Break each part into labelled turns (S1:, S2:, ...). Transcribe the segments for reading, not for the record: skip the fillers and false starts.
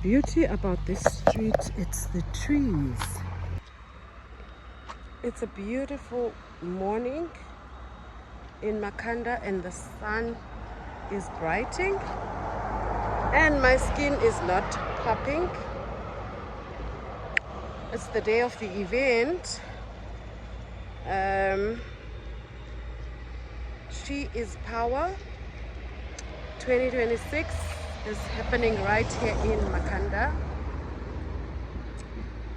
S1: beauty about this street, it's the trees. It's a beautiful morning in Makhanda and the sun is brightening and my skin is not popping. It's the day of the event. She is Power 2026 is happening right here in Makhanda.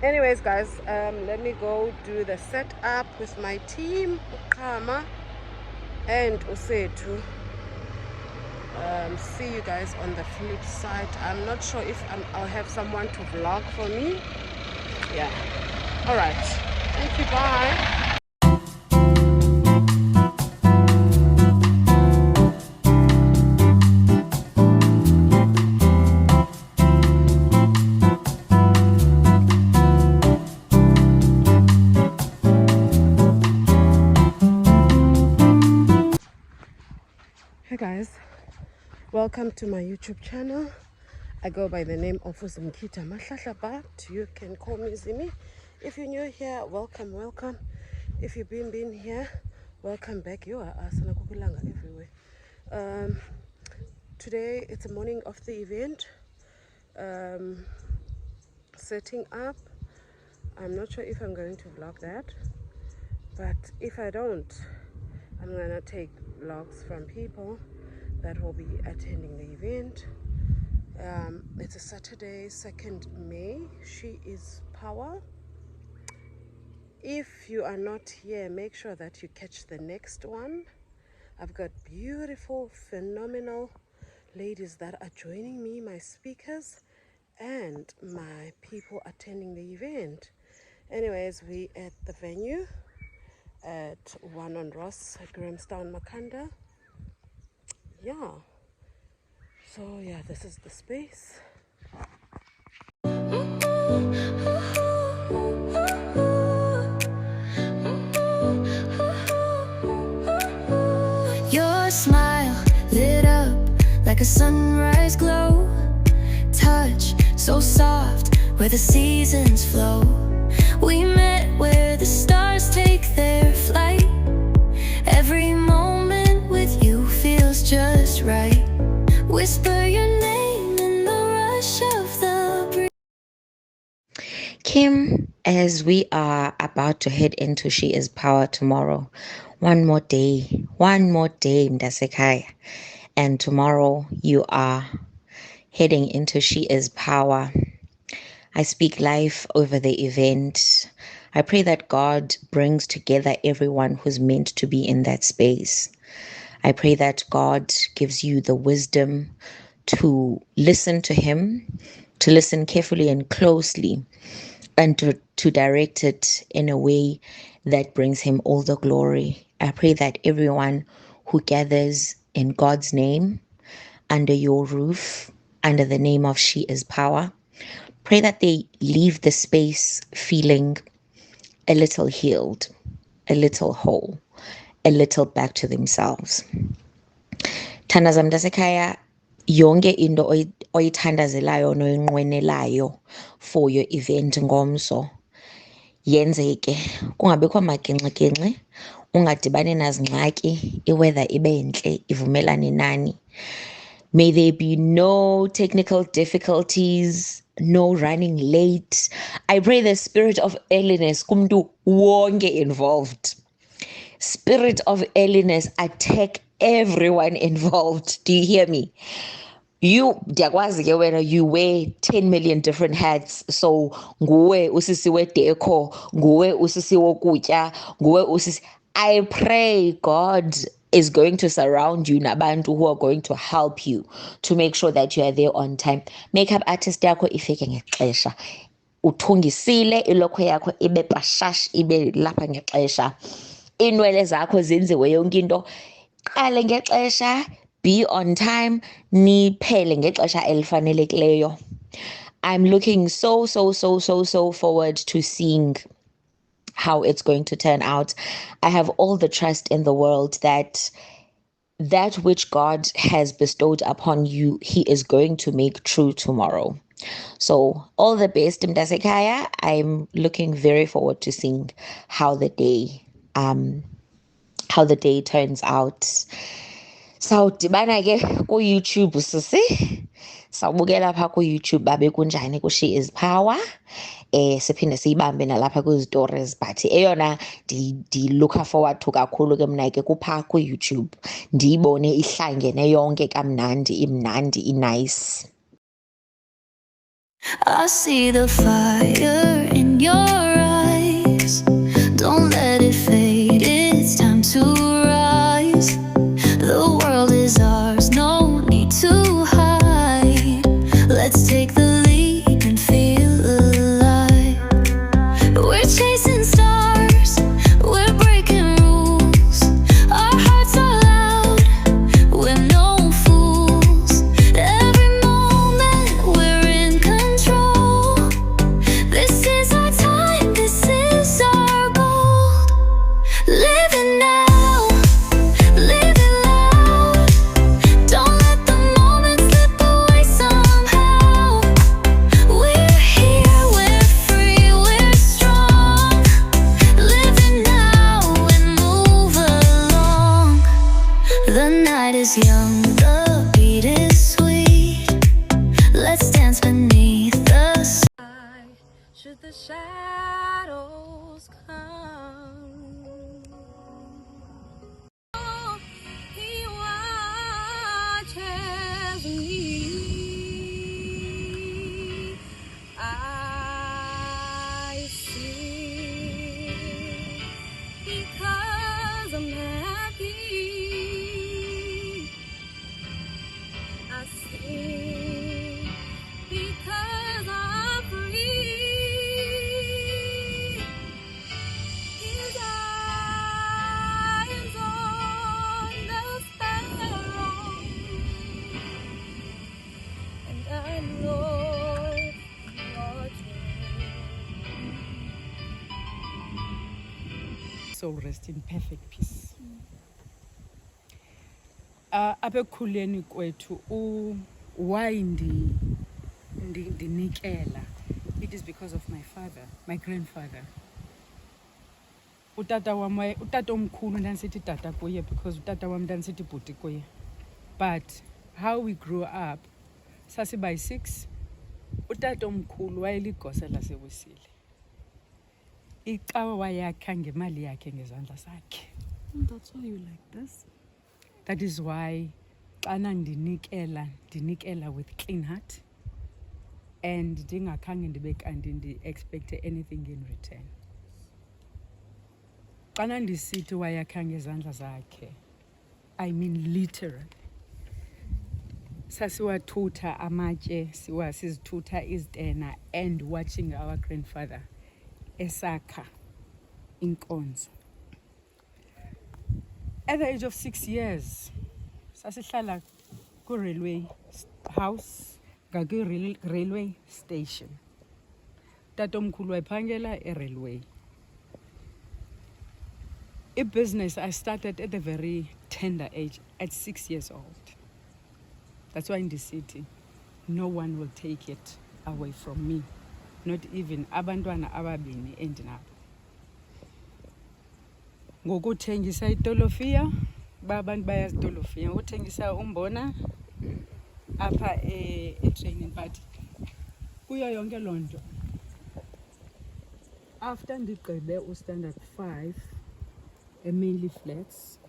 S1: Anyways guys, let me go do the setup with my team, Ukama and Usetu. See you guys on the flip side. I'm not sure if I'll have someone to vlog for me. Yeah, all right, thank you, bye. Hey guys, welcome to my YouTube channel. I go by the name of Uzimkita Mahlahla, but you can call me Zimi. If you're new here, welcome. If you've been here, welcome back. You are Asana Kukulanga everywhere. Today it's the morning of the event. Setting up. I'm not sure if I'm going to vlog that, but if I don't, I'm gonna take vlogs from people that will be attending the event. It's a Saturday, 2nd May. She is Power. If you are not here, make sure that you catch the next one. I've got beautiful, phenomenal ladies that are joining me, my speakers and my people attending the event. Anyways, we at the venue at 1 on Ross at Grahamstown, Makhanda. Yeah, so yeah, this is the space.
S2: Your smile lit up like a sunrise glow, touch so soft where the seasons flow. We met where the stars take their flight. Every moment with you feels just right. Whisper your name in the rush of the breeze.
S3: Kim, as we are about to head into She is Power tomorrow, one more day, Mdasekaya. And tomorrow you are heading into She is Power. I speak life over the event. I pray that God brings together everyone who's meant to be in that space. I pray that God gives you the wisdom to listen to Him, to listen carefully and closely, and to direct it in a way that brings Him all the glory. I pray that everyone who gathers in God's name, under your roof, under the name of She is Power, pray that they leave the space feeling a little healed, a little whole, a little back to themselves. Thandaza Mdasekaya, yonke into oyithandazelayo noyinqwenelayo for your event ngomso yenzeke, kungabikho magenxe-genxe, ungadibani nazingxaki, iweather ibe ntle, ivumelane nani. May there be no technical difficulties, no running late. I pray the spirit of earliness kumntu wonke involved. Spirit of earliness attack everyone involved. Do you hear me? You wear 10 million different hats. So nguwe usisi we deco, nguwe usisi wokutya, nguwe usisi. I pray God is going to surround you nabantu who are going to help you to make sure that you are there on time. Makeup artist yakho ifike ngexesha. Uthungisile ilokho yakho ibe pashash ibe lapha ngexesha. Inwele zakho zenziwe yonke into. Qale ngexesha, be on time, niphele ngexesha elifanelekileyo. I'm looking so forward to seeing how it's going to turn out. I have all the trust in the world that which God has bestowed upon you, He is going to make true tomorrow. So all the best, Mdasekaya. I'm looking very forward to seeing how the day turns out. Sawudibana ke ku-YouTube sisi. Sawubukela lapha ku-YouTube babe kunjani ku-She is Power. Siphinde siyibambe nalapha kwizistories but eyona ndi-looker forward to kakhulu ke mna ke kupha ku-YouTube ndiyibone ihlangene yonke kamnandi imnandi inice.
S2: I see the fire in your eyes. Don't let it fade, it's time to rise. The world is ours, no need to hide. Let's take the leap and feel alive. We're chasing stars, we're breaking rules. Our hearts are loud, we're no fools. Every moment we're in control. This is our time, this is our goal. Living now, living loud. Don't let the moment slip away somehow. We're here, we're free, we're strong. Living now and move along. The night is young, the beat is sweet. Let's dance beneath the sky. Should the shadows come, he watches me. I see because I'm happy. I see because I'm free. His eyes on the sparrow, and I know you're true.
S1: Soul rest in perfect peace. Apha ekukhuleni kwethu why ndinikela, it is because of my father, my grandfather. Utata omkhulu ndandisithi tata kuye because utata wam ndandisithi bhuti kuye. But how we grew up, sasiba yi-6, utata omkhulu wayeligosa laseWesile. Icawa wayakha ngemali yakhe ngezandla zakhe.
S4: That's why you like this?
S1: That is why xana ndinikela with clean heart and ndingakhange ndibe kanti ndi-expecte anything in return. Xana ndisithi wayakha ngezandla zakhe, I mean literally. Sasiwathutha amatye, sizithutha izitena and watching our grandfather esakha inkonzo. At the age of 6 years, sasihlala ku-railway house, railway station. Tatomkhulu wayephangela e-railway. I-business I started at a very tender age, at 6 years old. That's why in the city, no one will take it away from me. Not even abantwana ababini endinabo. Ngokuthengisa itolofia, babantu bayazitolofia. Ngokuthengisa umbona apha e-training party. Kuyo yonke loo nto. After ndigqibe u-standard 5, mainly flats,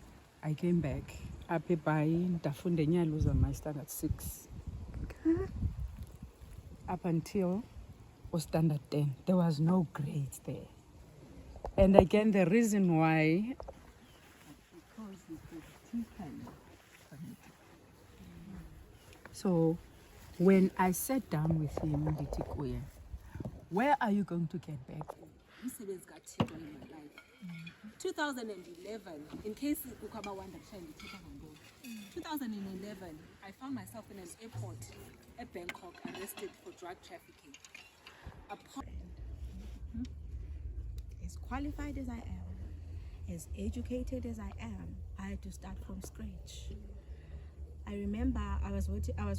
S1: I came back apha eBhayi ndafunda enyaluza my standard 6.
S4: Okay.
S1: Up until standard 10. There was no grades there. And again, the reason why, because he could taken. So when I sat down with him, ndithi kuye, where are you going to get back?
S5: Umsebenzi kaThixo in my life. 2011, in case ukaba wonder ndithetha ngantoni. 2011, I found myself in an airport at Bangkok, arrested for drug trafficking.
S4: As qualified as I am, as educated as I am, I had to start from scratch. I remember I was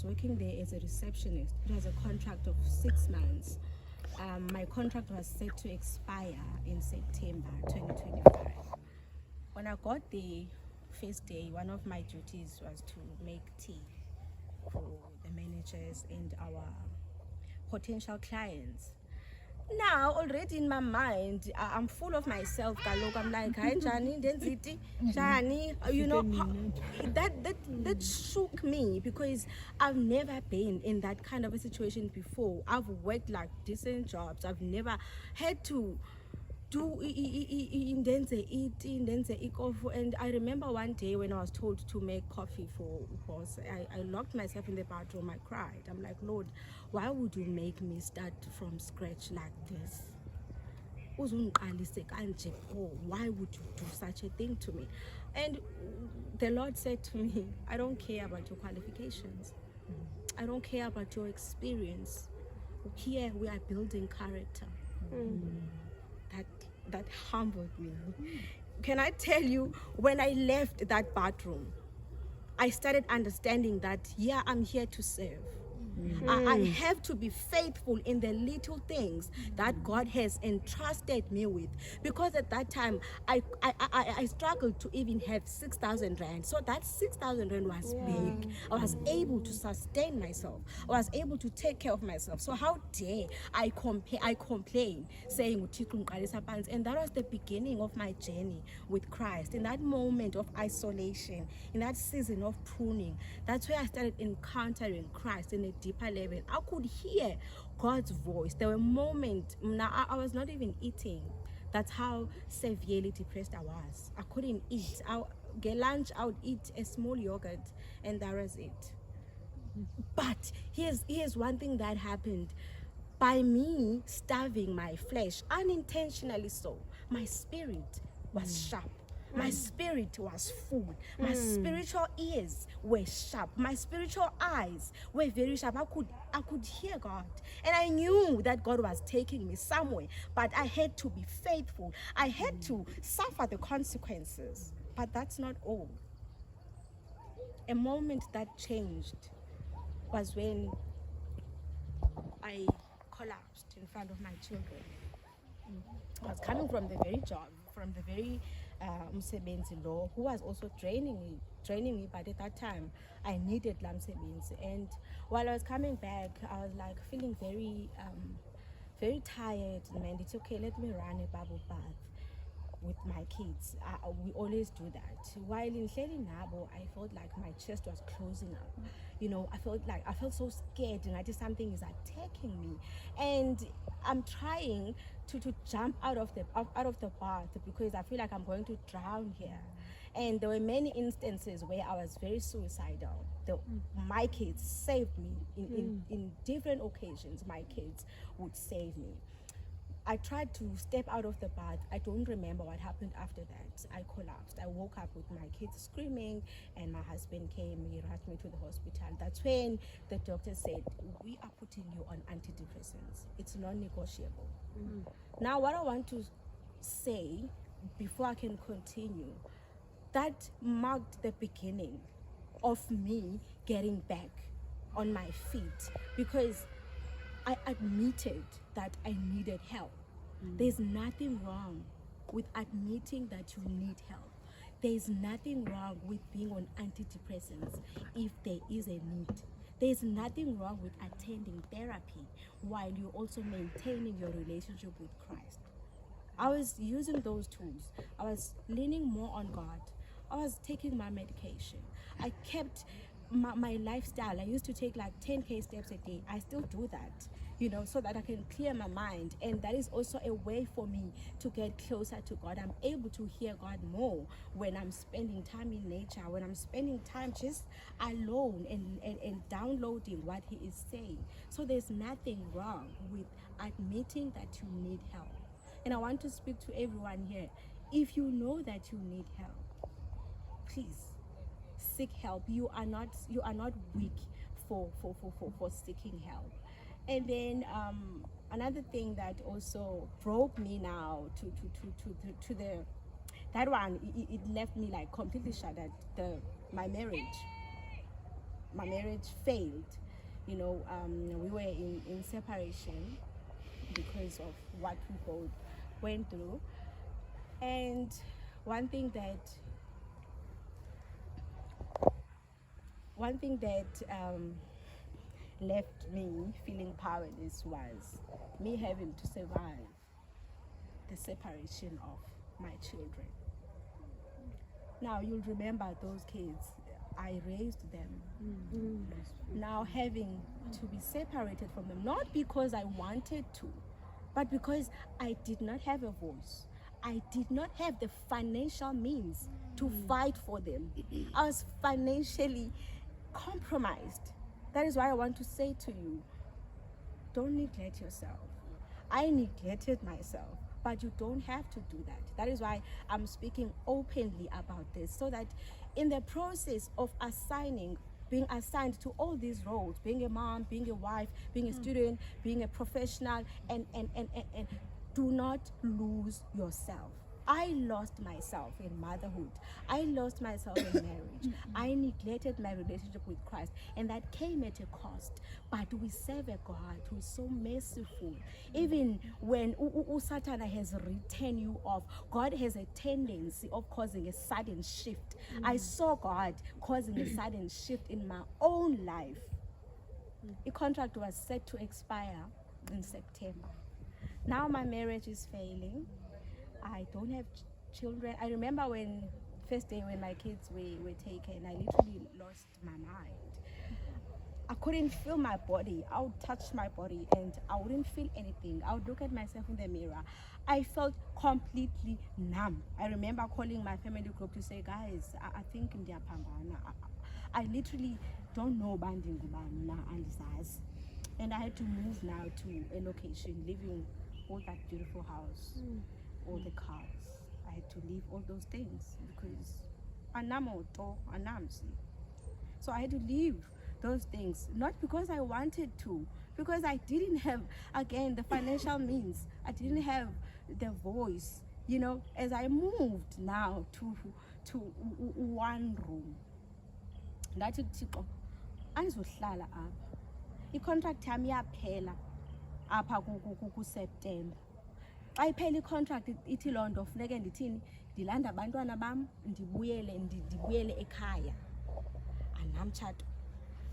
S4: working there as a receptionist. It was a contract of 6 months. My contract was set to expire in September 2025. When I got there, first day, one of my duties was to make tea for the managers and our potential clients. Now, already in my mind, I'm full of myself. I'm like, hi, Johnny, density, Johnny, you know, that shook me because I've never been in that kind of a situation before. I've worked like decent jobs. I've never had to do and I remember one day when I was told to make coffee for boss, I locked myself in the bathroom. I cried. I'm like, Lord, why would you make me start from scratch like this? Why would you do such a thing to me? And the Lord said to me, I don't care about your qualifications. I don't care about your experience. Here we are building character. That humbled me. Can I tell you, when I left that bathroom, I started understanding that, yeah, I'm here to serve. I have to be faithful in the little things that God has entrusted me with, because at that time I struggled to even have 6,000 rand. So that 6,000 rand was big. I was able to sustain myself. I was able to take care of myself. So how dare I complain, saying, and that was the beginning of my journey with Christ. In that moment of isolation, in that season of pruning, that's where I started encountering Christ in a deeper level. I could hear God's voice. There were moments, I was not even eating. That's how severely depressed I was. I couldn't eat. I'll get lunch, I would eat a small yogurt, and that was it. But here's one thing that happened. By me starving my flesh, unintentionally so, my spirit was sharp. My spirit was full. My spiritual ears were sharp. My spiritual eyes were very sharp. I could hear God. And I knew that God was taking me somewhere. But I had to be faithful. I had to suffer the consequences. But that's not all. A moment that changed was when I collapsed in front of my children. I was coming from the very job, from the very Msebenzi law, who was also training me, but at that time I needed Msebenzi. And while I was coming back, I was like feeling very tired, and it's okay, let me run a bubble bath with my kids. We always do that. While in Nabo, I felt like my chest was closing up. You know, I felt so scared, and I just something is attacking me. And I'm trying to jump out of the bath because I feel like I'm going to drown here. And there were many instances where I was very suicidal. My kids saved me in different occasions. My kids would save me. I tried to step out of the bath. I don't remember what happened after that. I collapsed. I woke up with my kids screaming, and my husband came. He rushed me to the hospital. That's when the doctor said, we are putting you on antidepressants. It's non-negotiable. Now, what I want to say before I can continue, that marked the beginning of me getting back on my feet, because I admitted that I needed help. There's nothing wrong with admitting that you need help. There's nothing wrong with being on antidepressants if there is a need. There's nothing wrong with attending therapy while you're also maintaining your relationship with Christ. I was using those tools. I was leaning more on God. I was taking my medication. I kept my lifestyle. I used to take like 10K steps a day. I still do that, you know, so that I can clear my mind. And that is also a way for me to get closer to God. I'm able to hear God more when I'm spending time in nature, when I'm spending time just alone and downloading what He is saying. So there's nothing wrong with admitting that you need help. And I want to speak to everyone here. If you know that you need help, please seek help. You are not weak for seeking help. And then another thing that also broke me now to the that one, it left me like completely shattered, my marriage. my marriage failed. We were in separation because of what we both went through. And one thing that left me feeling powerless was me having to survive the separation of my children. Now, you'll remember those kids. I raised them. Now, having to be separated from them, not because I wanted to, but because I did not have a voice. I did not have the financial means to fight for them. I was financially compromised. That is why I want to say to you, don't neglect yourself. I neglected myself, but you don't have to do that. That is why I'm speaking openly about this, so that in the process of being assigned to all these roles, being a mom, being a wife, being a student, being a professional, and do not lose yourself. I lost myself in motherhood. I lost myself in marriage. I neglected my relationship with Christ, and that came at a cost. But we serve a God who is so merciful. Even when Satan has written you off, God has a tendency of causing a sudden shift. I saw God causing a sudden shift in my own life. The contract was set to expire in September. Now my marriage is failing. I don't have children. I remember when first day when my kids were taken, I literally lost my mind. I couldn't feel my body. I would touch my body and I wouldn't feel anything. I would look at myself in the mirror. I felt completely numb. I remember calling my family group to say, guys, I think in I literally don't know banding and size. And I had to move now to a location, leaving all that beautiful house, all the cars. I had to leave all those things because anamsi. So I had to leave those things, not because I wanted to, because I didn't have, again, the financial means. I didn't have the voice. As I moved now to one room, ndathi Thixo andizohlala apha. I-contract yami yaphela apha kuSeptember. Xa iphela i-contract ithi loo nto funeke ndithini, ndilanda abantwana bam ndibuyele ekhaya. Anamtshato,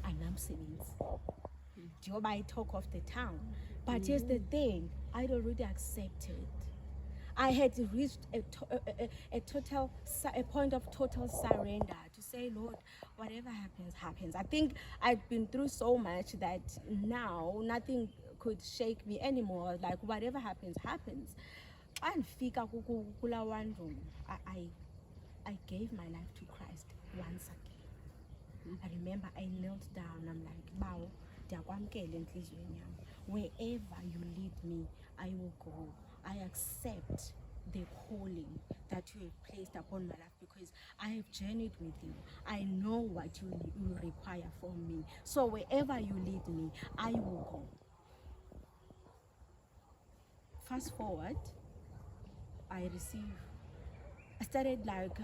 S4: anamsebenzi, ndiyoba i-talk of the town. But here's the thing, I'd already accepted. I had reached a point of total surrender to say, Lord, whatever happens, happens. I think I've been through so much that now nothing could shake me anymore. Like, whatever happens, happens. And fika kula one room, I gave my life to Christ once again. I remember I knelt down. I'm like, Bao, wherever you lead me, I will go. I accept the calling that you have placed upon my life because I have journeyed with you. I know what you require from me. So wherever you lead me, I will go. Fast forward, I started like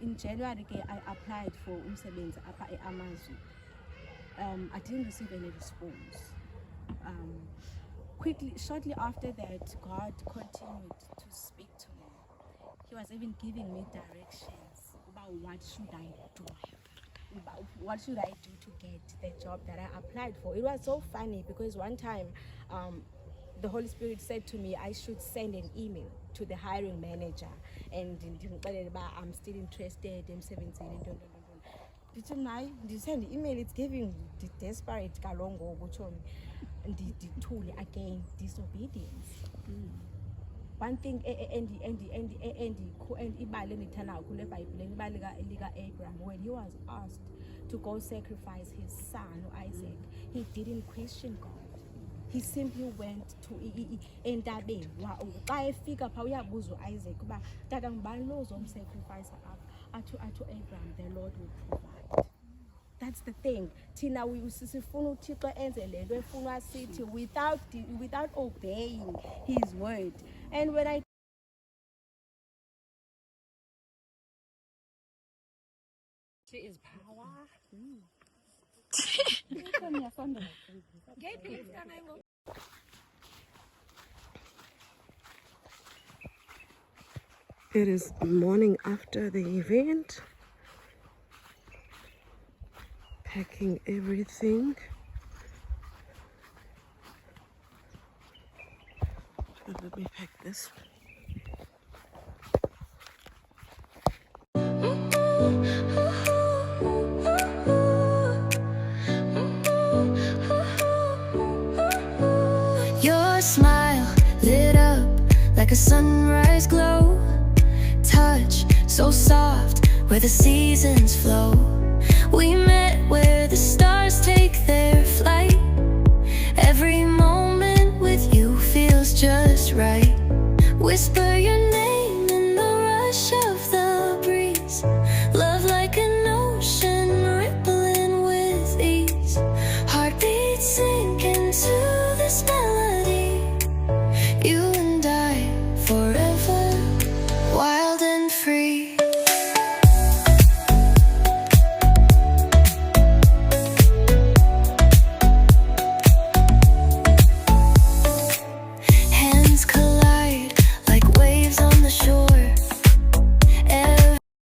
S4: in January I applied for umsebenzi apha eAmazwi. I didn't receive any response. Shortly after that, God continued to speak to me. He was even giving me directions about what should I do. What should I do to get the job that I applied for? It was so funny because one time the Holy Spirit said to me I should send an email to the hiring manager and I'm still interested in 17. Send the email, it's giving the desperate kalongo again disobedience. One thing when he was asked to go sacrifice his son Isaac, he didn't question God. He simply went to entabeni xa efika phaa uyabuzwa Isaac uba tata ngubani lo uzomsacrifice apha athi Abraham, the Lord will provide. That's the thing. Thina sifuna uThixo enze le nto efunwa sithi without obeying his word. And when I
S1: She is power. It is morning after the event. Packing everything. Let me pack this.
S2: Your smile lit up like a sunrise glow. Touch so soft where the seasons flow. We met where the stars take their flight. Every moment with you feels just right. Whisper your